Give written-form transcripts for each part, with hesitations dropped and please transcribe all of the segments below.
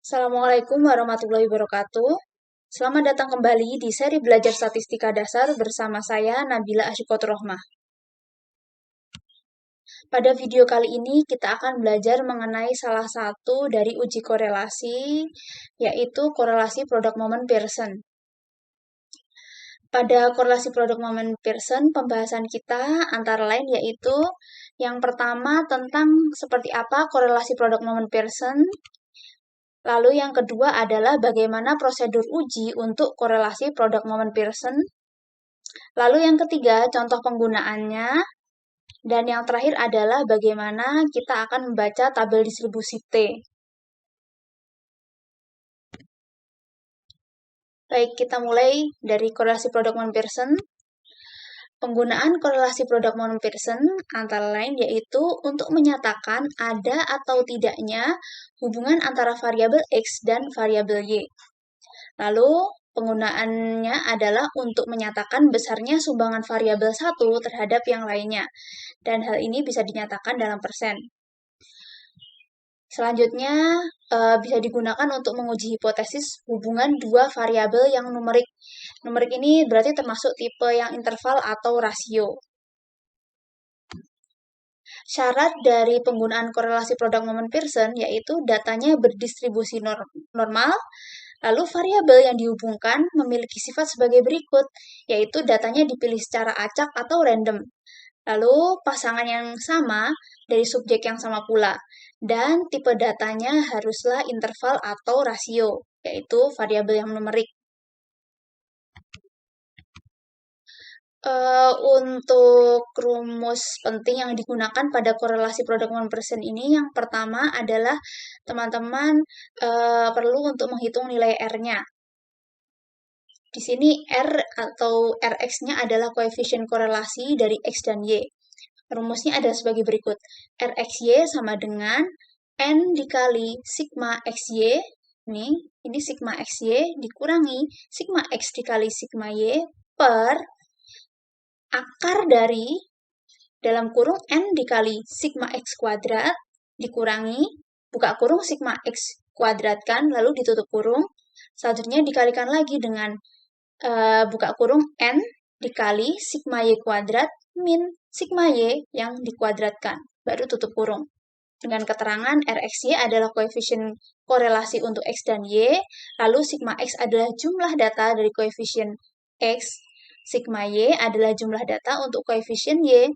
Assalamualaikum warahmatullahi wabarakatuh. Selamat datang kembali di seri belajar statistika dasar bersama saya Nabila Asyikotur Rohmah. Pada video kali ini kita akan belajar mengenai salah satu dari uji korelasi, yaitu korelasi produk momen Pearson. Pada korelasi produk momen Pearson, pembahasan kita antara lain yaitu yang pertama tentang seperti apa korelasi produk momen Pearson. Lalu yang kedua adalah bagaimana prosedur uji untuk korelasi produk momen Pearson. Lalu yang ketiga, contoh penggunaannya. Dan yang terakhir adalah bagaimana kita akan membaca tabel distribusi T. Baik, kita mulai dari korelasi produk momen Pearson. Penggunaan korelasi produk momen Pearson antara lain yaitu untuk menyatakan ada atau tidaknya hubungan antara variabel X dan variabel Y. Lalu, penggunaannya adalah untuk menyatakan besarnya sumbangan variabel satu terhadap yang lainnya. Dan hal ini bisa dinyatakan dalam persen. Selanjutnya, bisa digunakan untuk menguji hipotesis hubungan dua variabel yang numerik. Numerik ini berarti termasuk tipe yang interval atau rasio. Syarat dari penggunaan korelasi produk momen Pearson yaitu datanya berdistribusi normal, lalu variabel yang dihubungkan memiliki sifat sebagai berikut, yaitu datanya dipilih secara acak atau random. Lalu pasangan yang sama dari subjek yang sama pula. Dan tipe datanya haruslah interval atau rasio, yaitu variabel yang numerik. Untuk rumus penting yang digunakan pada korelasi produk momen Pearson ini, yang pertama adalah teman-teman perlu untuk menghitung nilai R-nya. Di sini R atau Rx-nya adalah koefisien korelasi dari X dan Y. Rumusnya ada sebagai berikut. Rxy sama dengan N dikali sigma Xy, ini sigma Xy dikurangi sigma X dikali sigma Y per akar dari dalam kurung N dikali sigma X kuadrat dikurangi buka kurung sigma X kuadrat kan, lalu ditutup kurung. Selanjutnya dikalikan lagi dengan buka kurung N dikali sigma Y kuadrat min sigma Y yang dikuadratkan, baru tutup kurung. Dengan keterangan Rxy adalah koefisien korelasi untuk X dan Y, lalu sigma X adalah jumlah data dari koefisien X, sigma Y adalah jumlah data untuk koefisien Y,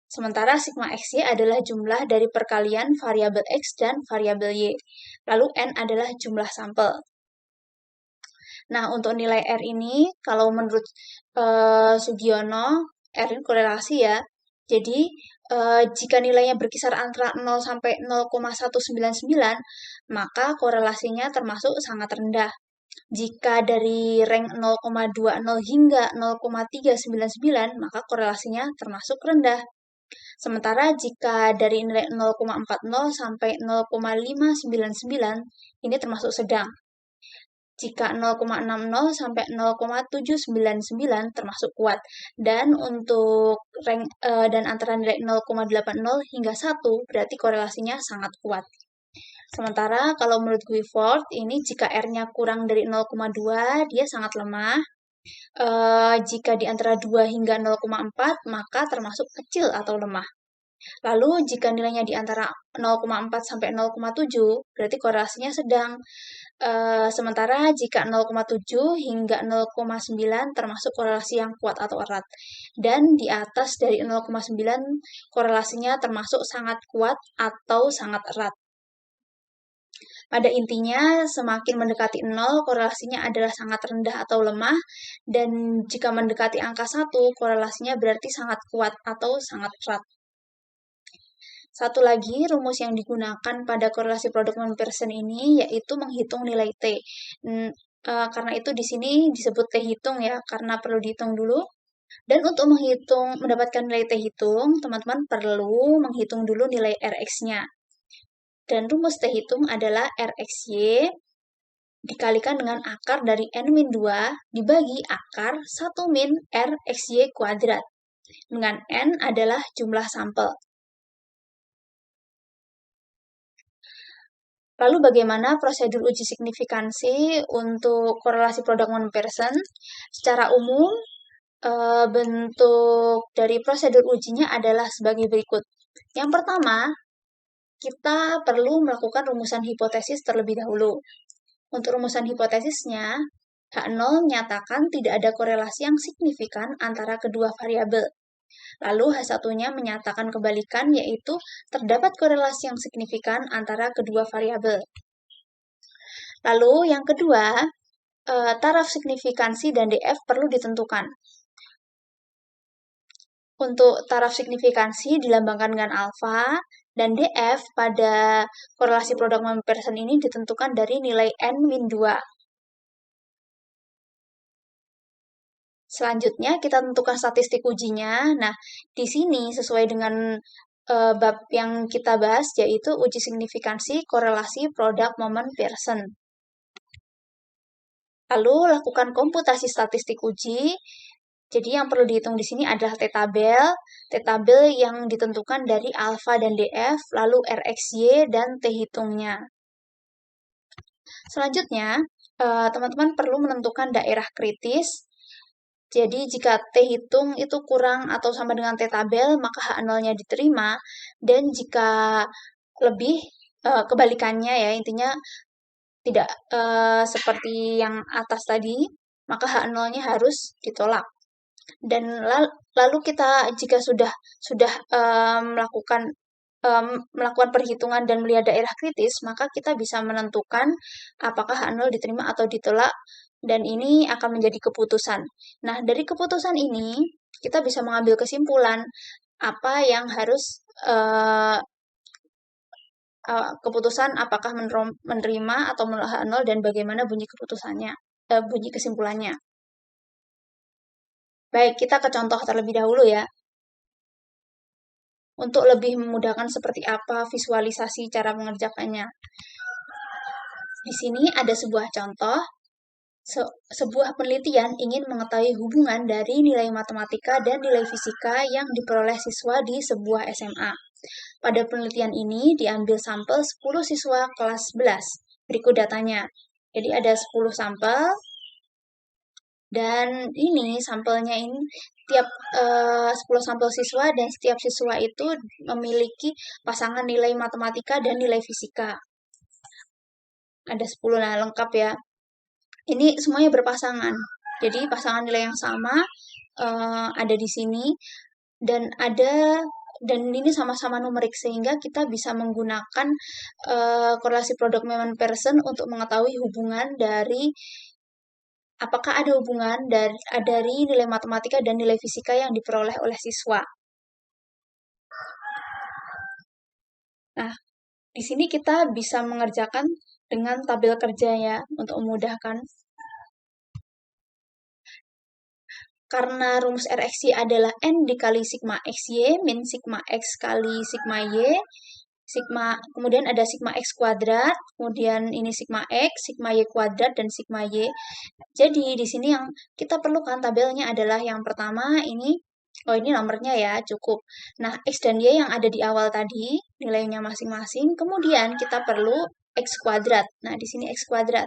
sementara sigma Xy adalah jumlah dari perkalian variabel X dan variabel Y, lalu N adalah jumlah sampel. Nah, untuk nilai R ini, kalau menurut Sugiono, R ini korelasi ya. Jadi, jika nilainya berkisar antara 0 sampai 0,199, maka korelasinya termasuk sangat rendah. Jika dari rank 0,20 hingga 0,399, maka korelasinya termasuk rendah. Sementara jika dari nilai 0,40 sampai 0,599, ini termasuk sedang. Jika 0,60 sampai 0,799 termasuk kuat. Dan untuk rank dan antara nilai 0,80 hingga 1 berarti korelasinya sangat kuat. Sementara kalau menurut Guilford ini jika R-nya kurang dari 0,2 dia sangat lemah. Jika di antara 2 hingga 0,4 maka termasuk kecil atau lemah. Lalu jika nilainya di antara 0,4 sampai 0,7 berarti korelasinya sedang. Sementara jika 0,7 hingga 0,9 termasuk korelasi yang kuat atau erat. Dan di atas dari 0,9 korelasinya termasuk sangat kuat atau sangat erat. Pada intinya, semakin mendekati 0, korelasinya adalah sangat rendah atau lemah, dan jika mendekati angka 1, korelasinya berarti sangat kuat atau sangat erat. Satu lagi rumus yang digunakan pada korelasi produk momen Pearson ini yaitu menghitung nilai T. Karena itu di sini disebut T hitung ya, karena perlu dihitung dulu. Dan untuk mendapatkan nilai T hitung, teman-teman perlu menghitung dulu nilai Rx-nya. Dan rumus T hitung adalah Rxy dikalikan dengan akar dari N-2 dibagi akar 1 min Rxy kuadrat. Dengan N adalah jumlah sampel. Lalu bagaimana prosedur uji signifikansi untuk korelasi product comparison? Secara umum, bentuk dari prosedur ujinya adalah sebagai berikut. Yang pertama, kita perlu melakukan rumusan hipotesis terlebih dahulu. Untuk rumusan hipotesisnya, H0 menyatakan tidak ada korelasi yang signifikan antara kedua variabel. Lalu H1-nya menyatakan kebalikan, yaitu terdapat korelasi yang signifikan antara kedua variabel. Lalu yang kedua, taraf signifikansi dan DF perlu ditentukan. Untuk taraf signifikansi dilambangkan dengan alfa, dan DF pada korelasi product comparison ini ditentukan dari nilai N-2. Selanjutnya, kita tentukan statistik ujinya. Nah, di sini sesuai dengan bab yang kita bahas, yaitu uji signifikansi korelasi product moment Pearson. Lalu, lakukan komputasi statistik uji. Jadi, yang perlu dihitung di sini adalah T-tabel yang ditentukan dari alfa dan DF, lalu RxY dan T-hitungnya. Selanjutnya, teman-teman perlu menentukan daerah kritis. Jadi, jika T-hitung itu kurang atau sama dengan T-tabel, maka H0-nya diterima. Dan jika lebih, kebalikannya ya, intinya tidak seperti yang atas tadi, maka H0-nya harus ditolak. Dan lalu kita jika sudah melakukan perhitungan dan melihat daerah kritis, maka kita bisa menentukan apakah H0 diterima atau ditolak, dan ini akan menjadi keputusan. Nah, dari keputusan ini, kita bisa mengambil kesimpulan apa yang harus keputusan apakah menerima atau menolak H0 dan bagaimana bunyi keputusannya, bunyi kesimpulannya. Baik, kita ke contoh terlebih dahulu ya. Untuk lebih memudahkan seperti apa visualisasi cara mengerjakannya. Di sini ada sebuah contoh. Sebuah penelitian ingin mengetahui hubungan dari nilai matematika dan nilai fisika yang diperoleh siswa di sebuah SMA. Pada penelitian ini diambil sampel 10 siswa kelas 11. Berikut datanya. Jadi ada 10 sampel. Dan ini sampelnya ini tiap 10 sampel siswa dan setiap siswa itu memiliki pasangan nilai matematika dan nilai fisika. Ada 10, nah lengkap ya. Ini semuanya berpasangan. Jadi pasangan nilai yang sama ada di sini dan ini sama-sama numerik sehingga kita bisa menggunakan korelasi product moment Pearson untuk mengetahui hubungan dari apakah ada hubungan dari nilai matematika dan nilai fisika yang diperoleh oleh siswa. Nah, di sini kita bisa mengerjakan dengan tabel kerja ya, untuk memudahkan. Karena rumus RxY adalah N dikali sigma XY min sigma X kali sigma Y, kemudian ada sigma X kuadrat, kemudian ini sigma X, sigma Y kuadrat, dan sigma Y. Jadi, di sini yang kita perlukan tabelnya adalah yang pertama ini, ini nomornya ya, cukup. Nah, X dan Y yang ada di awal tadi, nilainya masing-masing, kemudian kita perlu X kuadrat. Nah, di sini X kuadrat.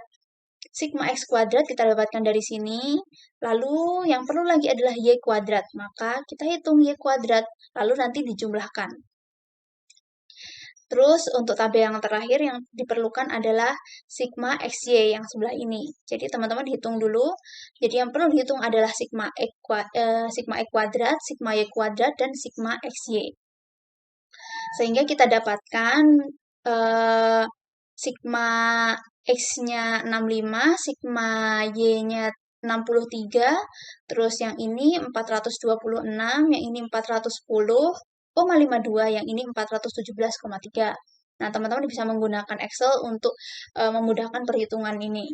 Sigma X kuadrat kita dapatkan dari sini, lalu yang perlu lagi adalah Y kuadrat, maka kita hitung Y kuadrat, lalu nanti dijumlahkan. Terus untuk tabel yang terakhir yang diperlukan adalah sigma XY yang sebelah ini. Jadi teman-teman hitung dulu. Jadi yang perlu dihitung adalah sigma X kuadrat, sigma Y kuadrat, dan sigma XY. Sehingga kita dapatkan sigma X-nya 65, sigma Y-nya 63, terus yang ini 426, yang ini 410,52, yang ini 417,3. Nah, teman-teman bisa menggunakan Excel untuk memudahkan perhitungan ini.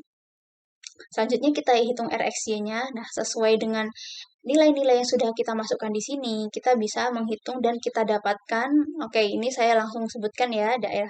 Selanjutnya kita hitung RxY-nya. Nah, sesuai dengan nilai-nilai yang sudah kita masukkan di sini, kita bisa menghitung dan kita dapatkan, oke, ini saya langsung sebutkan ya, daerah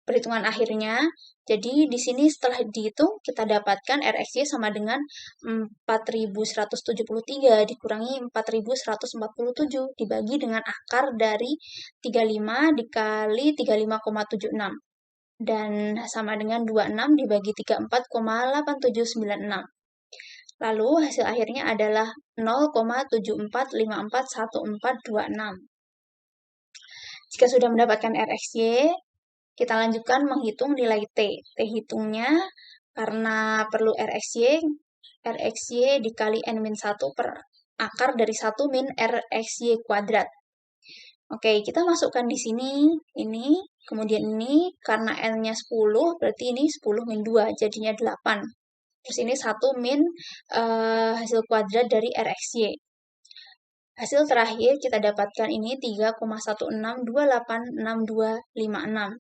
perhitungan akhirnya. Jadi di sini setelah dihitung kita dapatkan RxY sama dengan 4173 dikurangi 4147 dibagi dengan akar dari 35 dikali 35,76 dan sama dengan 26 dibagi 34,8796. Lalu hasil akhirnya adalah 0,74541426. Jika sudah mendapatkan RxY, kita lanjutkan menghitung nilai T. T hitungnya karena perlu RxY dikali N-1 per akar dari 1 min RxY kuadrat. Oke, kita masukkan di sini, ini, kemudian ini, karena N-nya 10, berarti ini 10 min 2, jadinya 8. Terus ini 1 min hasil kuadrat dari RxY. Hasil terakhir kita dapatkan ini 3,16286256.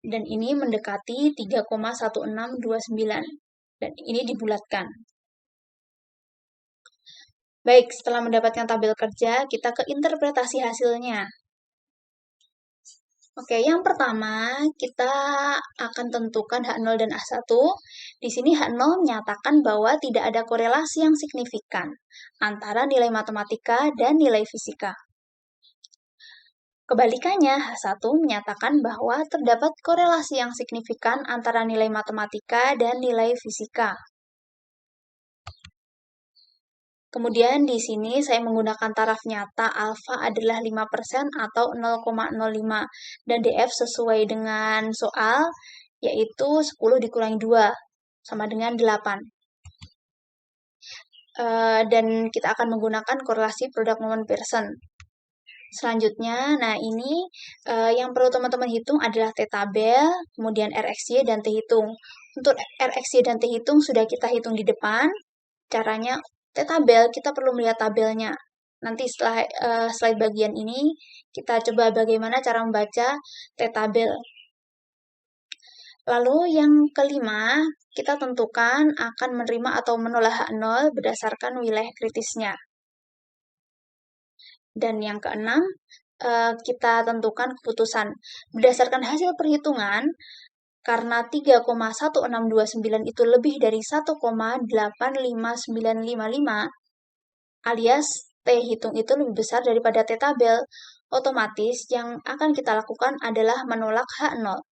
Dan ini mendekati 3,1629. Dan ini dibulatkan. Baik, setelah mendapatkan tabel kerja, kita ke interpretasi hasilnya. Oke, yang pertama kita akan tentukan H0 dan A1. Di sini H0 menyatakan bahwa tidak ada korelasi yang signifikan antara nilai matematika dan nilai fisika. Kebalikannya, H1 menyatakan bahwa terdapat korelasi yang signifikan antara nilai matematika dan nilai fisika. Kemudian di sini saya menggunakan taraf nyata alfa adalah 5% atau 0,05 dan DF sesuai dengan soal yaitu 10 dikurangi 2 sama dengan 8. Dan kita akan menggunakan korelasi produk moment Pearson. Selanjutnya, nah ini yang perlu teman-teman hitung adalah T tabel, kemudian RxY dan T hitung. Untuk RxY dan T hitung sudah kita hitung di depan. Caranya T tabel, kita perlu melihat tabelnya. Nanti setelah slide bagian ini, kita coba bagaimana cara membaca T tabel. Lalu yang kelima, kita tentukan akan menerima atau menolak H0 berdasarkan wilayah kritisnya. Dan yang keenam, kita tentukan keputusan. Berdasarkan hasil perhitungan, karena 3,1629 itu lebih dari 1,85955, alias T hitung itu lebih besar daripada T tabel, otomatis yang akan kita lakukan adalah menolak H0.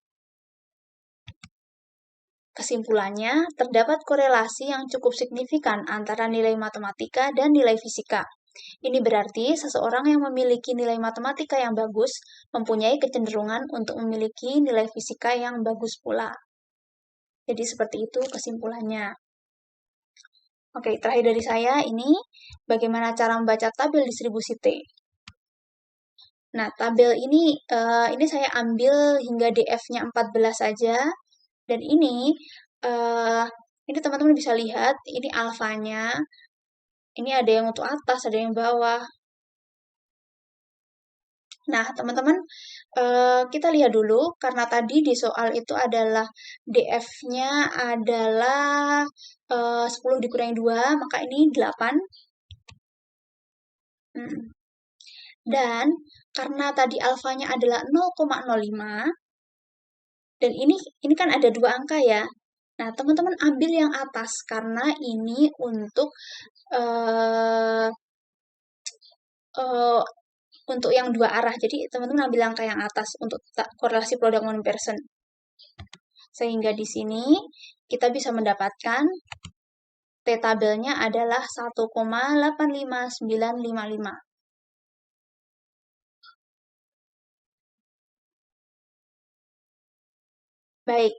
Kesimpulannya, terdapat korelasi yang cukup signifikan antara nilai matematika dan nilai fisika. Ini berarti seseorang yang memiliki nilai matematika yang bagus mempunyai kecenderungan untuk memiliki nilai fisika yang bagus pula. Jadi seperti itu kesimpulannya. Oke, terakhir dari saya ini bagaimana cara membaca tabel distribusi T. Nah, tabel ini saya ambil hingga DF-nya 14 saja. Dan ini teman-teman bisa lihat, ini alfanya. Ini ada yang untuk atas, ada yang bawah. Nah, teman-teman, kita lihat dulu, karena tadi di soal itu adalah DF-nya adalah 10 dikurangi 2, maka ini 8. Dan karena tadi alfanya adalah 0,05, dan ini kan ada 2 angka ya. Nah, teman-teman ambil yang atas, karena ini untuk yang 2 arah. Jadi, teman-teman ambil angka yang atas untuk korelasi produk moment Pearson. Sehingga di sini kita bisa mendapatkan T tabelnya adalah 1,855955. Baik,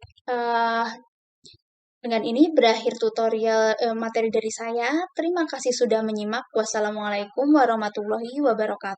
dengan ini berakhir tutorial materi dari saya. Terima kasih sudah menyimak. Wassalamualaikum warahmatullahi wabarakatuh.